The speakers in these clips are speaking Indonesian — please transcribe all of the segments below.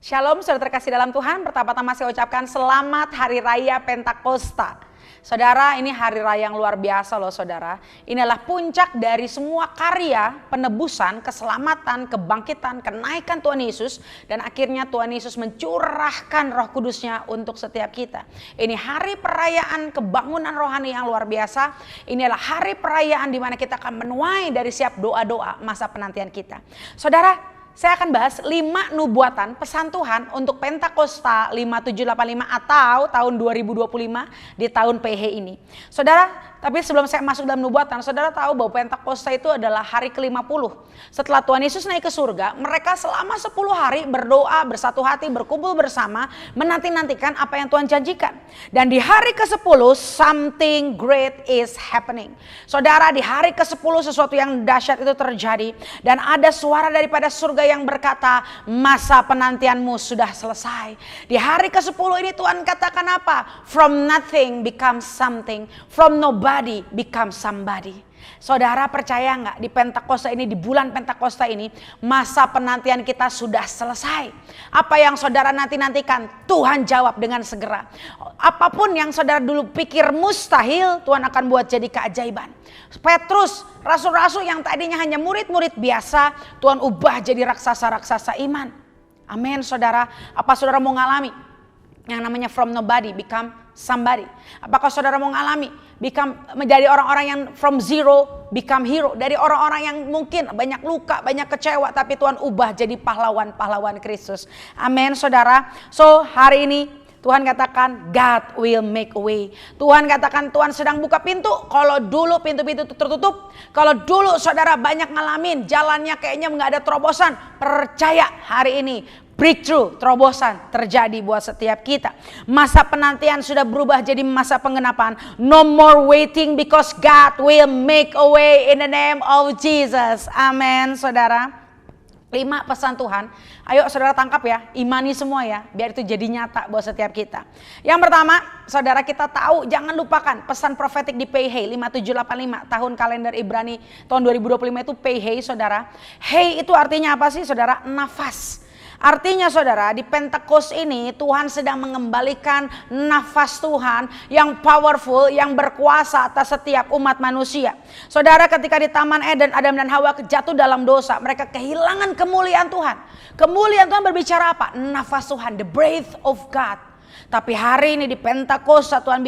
Shalom saudara terkasih dalam Tuhan, pertama-tama saya ucapkan selamat Hari Raya Pentakosta. Saudara, ini hari raya yang luar biasa loh saudara. Inilah puncak dari semua karya penebusan, keselamatan, kebangkitan, kenaikan Tuhan Yesus. Dan akhirnya Tuhan Yesus mencurahkan Roh Kudusnya untuk setiap kita. Ini hari perayaan kebangunan rohani yang luar biasa. Inilah hari perayaan di mana kita akan menuai dari siap doa-doa masa penantian kita. Saudara, saya akan bahas 5 nubuatan pesan Tuhan untuk Pentakosta 5785 atau tahun 2025 di tahun PH ini. Saudara, tapi sebelum saya masuk dalam nubuatan, saudara tahu bahwa Pentakosta itu adalah hari ke-50. Setelah Tuhan Yesus naik ke surga, mereka selama 10 hari berdoa, bersatu hati, berkumpul bersama, menanti-nantikan apa yang Tuhan janjikan. Dan di hari ke-10, something great is happening. Saudara, di hari ke-10 sesuatu yang dahsyat itu terjadi. Dan ada suara daripada surga yang berkata, masa penantianmu sudah selesai. Di hari ke-10 ini Tuhan katakan apa? From nothing becomes something, from nobody becomes somebody. Saudara percaya nggak di Pentakosta ini, di bulan Pentakosta ini, masa penantian kita sudah selesai. Apa yang saudara nanti-nantikan, Tuhan jawab dengan segera. Apapun yang saudara dulu pikir mustahil, Tuhan akan buat jadi keajaiban. Petrus, rasul-rasul yang tadinya hanya murid-murid biasa, Tuhan ubah jadi raksasa-raksasa iman. Amin saudara. Apa saudara mau ngalami yang namanya from nobody become somebody? Apakah saudara mau ngalami menjadi orang-orang yang from zero become hero? Dari orang-orang yang mungkin banyak luka, banyak kecewa, tapi Tuhan ubah jadi pahlawan-pahlawan Kristus. Amin saudara. So hari ini Tuhan katakan God will make a way. Tuhan katakan Tuhan sedang buka pintu. Kalau dulu pintu-pintu tertutup, kalau dulu saudara banyak ngalamin jalannya kayaknya nggak ada terobosan, percaya hari ini breakthrough, terobosan terjadi buat setiap kita. Masa penantian sudah berubah jadi masa penggenapan. No more waiting because God will make a way in the name of Jesus. Amin saudara. 5 pesan Tuhan. Ayo saudara tangkap ya, imani semua ya, biar itu jadi nyata buat setiap kita. Yang pertama, saudara kita tahu, jangan lupakan pesan profetik di PH 5785 tahun kalender Ibrani tahun 2025 itu PH saudara. Hey itu artinya apa sih saudara? Nafas. Artinya saudara, di Pentekost ini Tuhan sedang mengembalikan nafas Tuhan yang powerful, yang berkuasa atas setiap umat manusia. Saudara, ketika di Taman Eden, Adam dan Hawa jatuh dalam dosa, mereka kehilangan kemuliaan Tuhan. Kemuliaan Tuhan berbicara apa? Nafas Tuhan, the breath of God. Tapi hari ini di Pentakosta Tuhan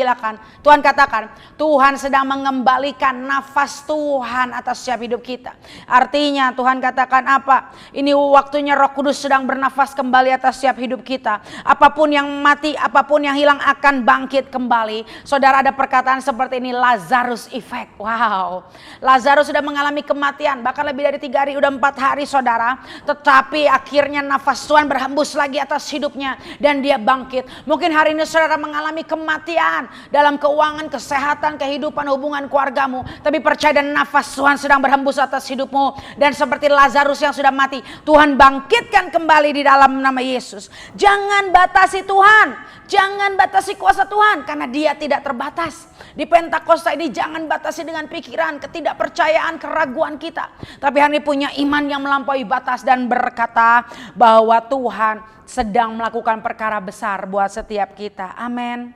katakan Tuhan sedang mengembalikan nafas Tuhan atas setiap hidup kita. Artinya Tuhan katakan apa? Ini waktunya Roh Kudus sedang bernafas kembali atas setiap hidup kita. Apapun yang mati, apapun yang hilang akan bangkit kembali. Saudara, ada perkataan seperti ini, Lazarus effect. Wow, Lazarus sudah mengalami kematian bahkan lebih dari 3 hari, udah 4 hari saudara. Tetapi akhirnya nafas Tuhan berhembus lagi atas hidupnya dan dia bangkit. Mungkin hari ini saudara mengalami kematian dalam keuangan, kesehatan, kehidupan, hubungan keluargamu. Tapi percaya dan nafas Tuhan sedang berhembus atas hidupmu. Dan seperti Lazarus yang sudah mati, Tuhan bangkitkan kembali di dalam nama Yesus. Jangan batasi Tuhan. Jangan batasi kuasa Tuhan karena dia tidak terbatas. Di Pentakosta ini jangan batasi dengan pikiran, ketidakpercayaan, keraguan kita. Tapi hari ini punya iman yang melampaui batas dan berkata bahwa Tuhan sedang melakukan perkara besar buat setiap kita. Amin.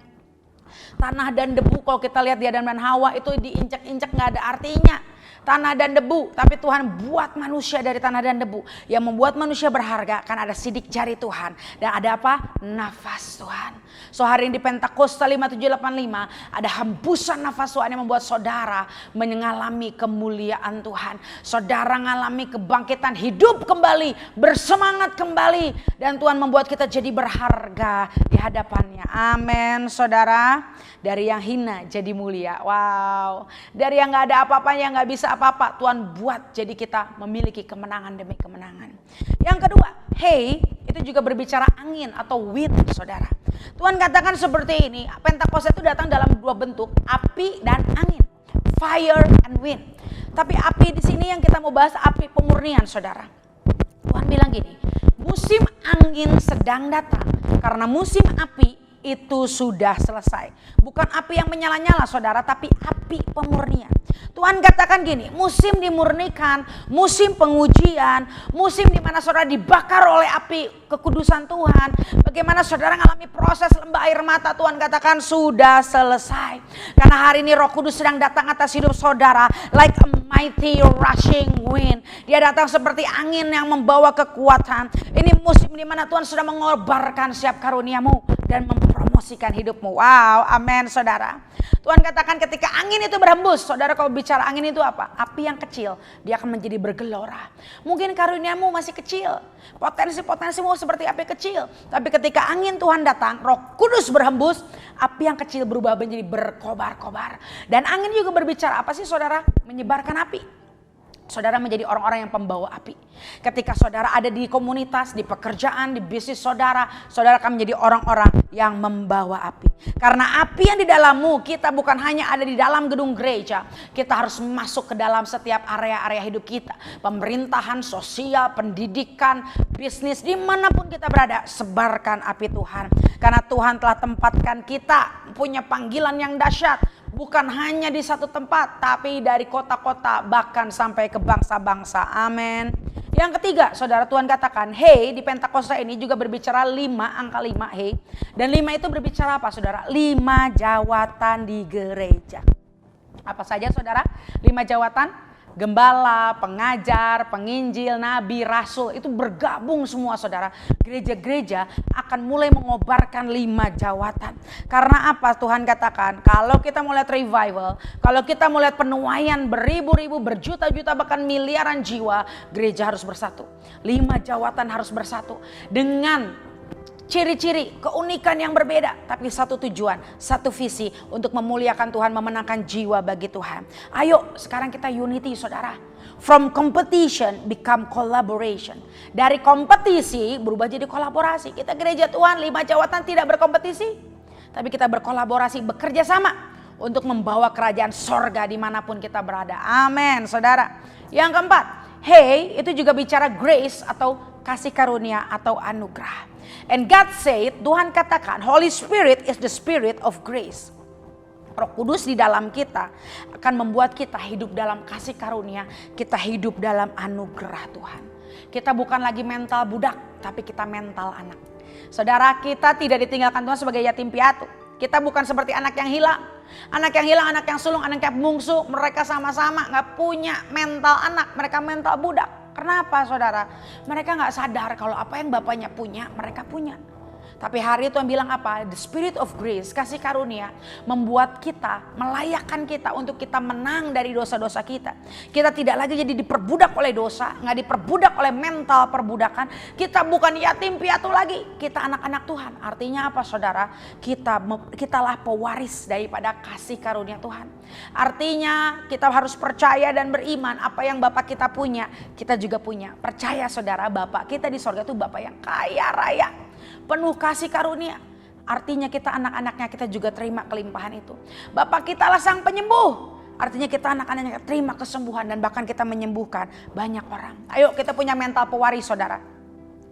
Tanah dan debu, kalau kita lihat di Adam dan Hawa itu diinjak-injak gak ada artinya. Tanah dan debu, tapi Tuhan buat manusia dari tanah dan debu. Yang membuat manusia berharga kan ada sidik jari Tuhan. Dan ada apa? Nafas Tuhan. So hari ini di Pentakosta 5785 ada hembusan nafas Tuhan yang membuat saudara mengalami kemuliaan Tuhan. Saudara mengalami kebangkitan, hidup kembali, bersemangat kembali. Dan Tuhan membuat kita jadi berharga di hadapannya. Amin saudara. Dari yang hina jadi mulia. Wow. Dari yang gak ada apa-apanya, yang gak bisa apa-apa, Tuhan buat jadi kita memiliki kemenangan demi kemenangan. Yang kedua, hey itu juga berbicara angin atau wind saudara. Tuhan katakan seperti ini, Pentakosta itu datang dalam 2 bentuk, api dan angin, fire and wind. Tapi api di sini yang kita mau bahas api pemurnian saudara. Tuhan bilang gini, musim angin sedang datang karena musim api itu sudah selesai. Bukan api yang menyala-nyala saudara, tapi api pemurnian. Tuhan katakan gini, musim dimurnikan, musim pengujian, musim di mana saudara dibakar oleh api kekudusan Tuhan. Bagaimana saudara mengalami proses lembah air mata, Tuhan katakan sudah selesai. Karena hari ini Roh Kudus sedang datang atas hidup saudara like a mighty rushing wind. Dia datang seperti angin yang membawa kekuatan. Ini musim di mana Tuhan sudah mengobarkan setiap karuniamu dan mempromosikan hidupmu. Wow, amin saudara. Tuhan katakan ketika angin itu berhembus, saudara kalau bicara angin itu apa? Api yang kecil, dia akan menjadi bergelora. Mungkin karuniamu masih kecil, potensi-potensimu seperti api kecil. Tapi ketika angin Tuhan datang, Roh Kudus berhembus, api yang kecil berubah menjadi berkobar-kobar. Dan angin juga berbicara apa sih saudara? Menyebarkan api. Saudara menjadi orang-orang yang pembawa api. Ketika saudara ada di komunitas, di pekerjaan, di bisnis saudara, saudara akan menjadi orang-orang yang membawa api. Karena api yang di dalammu, kita bukan hanya ada di dalam gedung gereja. Kita harus masuk ke dalam setiap area-area hidup kita. Pemerintahan, sosial, pendidikan, bisnis, dimanapun kita berada, sebarkan api Tuhan. Karena Tuhan telah tempatkan kita punya panggilan yang dahsyat. Bukan hanya di satu tempat, tapi dari kota-kota bahkan sampai ke bangsa-bangsa. Amin. Yang ketiga, saudara, Tuhan katakan, hey, di Pentakosta ini juga berbicara 5, angka 5, hey. Dan 5 itu berbicara apa, saudara? 5 jawatan di gereja. Apa saja, saudara? 5 jawatan? Gembala, pengajar, penginjil, nabi, rasul, itu bergabung semua saudara. Gereja-gereja akan mulai mengobarkan 5 jawatan. Karena apa Tuhan katakan? Kalau kita mau lihat revival, kalau kita mau lihat penuaian beribu-ribu, berjuta-juta, bahkan miliaran jiwa, gereja harus bersatu. 5 jawatan harus bersatu dengan ciri-ciri, keunikan yang berbeda, tapi satu tujuan, satu visi untuk memuliakan Tuhan, memenangkan jiwa bagi Tuhan. Ayo sekarang kita unity saudara. From competition become collaboration. Dari kompetisi berubah jadi kolaborasi. Kita gereja Tuhan 5 jawatan tidak berkompetisi, tapi kita berkolaborasi, bekerja sama untuk membawa kerajaan sorga dimanapun kita berada. Amin saudara. Yang keempat, hey, itu juga bicara grace atau kasih karunia atau anugerah. And God said, Tuhan katakan, Holy Spirit is the spirit of grace. Roh Kudus di dalam kita akan membuat kita hidup dalam kasih karunia, kita hidup dalam anugerah Tuhan. Kita bukan lagi mental budak, tapi kita mental anak. Saudara, kita tidak ditinggalkan Tuhan sebagai yatim piatu. Kita bukan seperti anak yang hilang. Anak yang hilang, anak yang sulung, anak yang bungsu, mereka sama-sama gak punya mental anak, mereka mental budak. Kenapa saudara? Mereka gak sadar kalau apa yang bapaknya punya, mereka punya. Tapi hari itu Tuhan bilang apa? The spirit of grace, kasih karunia, membuat kita, melayakkan kita untuk kita menang dari dosa-dosa kita. Kita tidak lagi jadi diperbudak oleh dosa, gak diperbudak oleh mental perbudakan. Kita bukan yatim piatu lagi, kita anak-anak Tuhan. Artinya apa saudara? Kitalah pewaris daripada kasih karunia Tuhan. Artinya kita harus percaya dan beriman apa yang Bapak kita punya, kita juga punya. Percaya saudara, Bapak kita di sorga itu Bapak yang kaya raya, penuh kasih karunia. Artinya kita anak-anaknya, kita juga terima kelimpahan itu. Bapak kita lah sang penyembuh. Artinya kita anak-anaknya terima kesembuhan dan bahkan kita menyembuhkan banyak orang. Ayo kita punya mental pewaris saudara.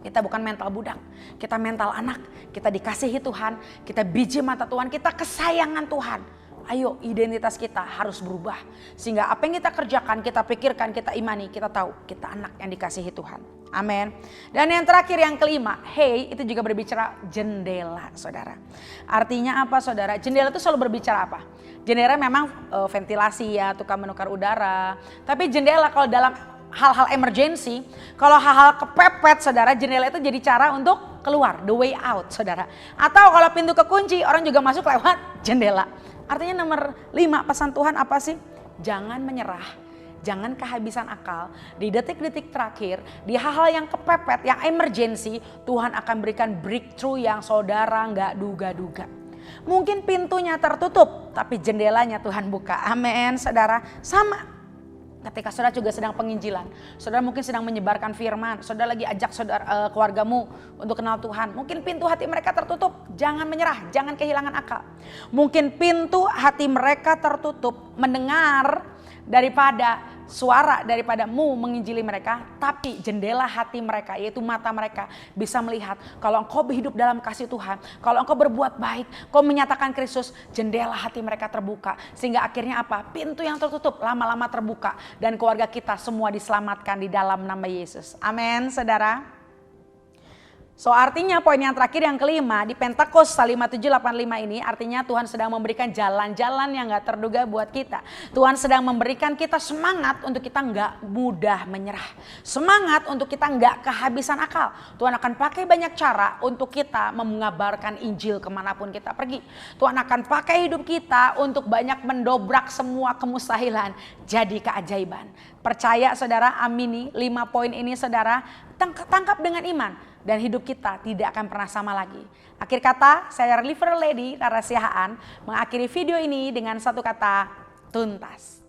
Kita bukan mental budak, kita mental anak. Kita dikasihi Tuhan, kita biji mata Tuhan, kita kesayangan Tuhan. Ayo identitas kita harus berubah. Sehingga apa yang kita kerjakan, kita pikirkan, kita imani, kita tahu kita anak yang dikasihi Tuhan. Amin. Dan yang terakhir yang kelima, hey, itu juga berbicara jendela saudara. Artinya apa saudara? Jendela itu selalu berbicara apa? Jendela memang ventilasi ya, tukang menukar udara. Tapi jendela kalau dalam hal-hal emergency, kalau hal-hal kepepet saudara, jendela itu jadi cara untuk keluar, the way out saudara. Atau kalau pintu kekunci, orang juga masuk lewat jendela. Artinya nomor 5 pesan Tuhan apa sih? Jangan menyerah, jangan kehabisan akal. Di detik-detik terakhir, di hal-hal yang kepepet, yang emergency, Tuhan akan berikan breakthrough yang saudara nggak duga-duga. Mungkin pintunya tertutup, tapi jendelanya Tuhan buka. Amin saudara. Sama ketika saudara juga sedang penginjilan, saudara mungkin sedang menyebarkan firman, saudara lagi ajak saudara keluargamu untuk kenal Tuhan. Mungkin pintu hati mereka tertutup, jangan menyerah, jangan kehilangan akal. Mungkin pintu hati mereka tertutup mendengar daripada suara daripadamu menginjili mereka, tapi jendela hati mereka, yaitu mata mereka bisa melihat kalau engkau berhidup dalam kasih Tuhan, kalau engkau berbuat baik, kau menyatakan Kristus, jendela hati mereka terbuka. Sehingga akhirnya apa? Pintu yang tertutup lama-lama terbuka dan keluarga kita semua diselamatkan di dalam nama Yesus. Amin, saudara. So artinya poin yang terakhir yang kelima di Pentakosta 5785 ini artinya Tuhan sedang memberikan jalan-jalan yang gak terduga buat kita. Tuhan sedang memberikan kita semangat untuk kita gak mudah menyerah. Semangat untuk kita gak kehabisan akal. Tuhan akan pakai banyak cara untuk kita mengabarkan Injil kemanapun kita pergi. Tuhan akan pakai hidup kita untuk banyak mendobrak semua kemustahilan jadi keajaiban. Percaya saudara, amini 5 poin ini saudara, tangkap dengan iman. Dan hidup kita tidak akan pernah sama lagi. Akhir kata, saya Liver Lady Rara Siahaan mengakhiri video ini dengan satu kata, tuntas.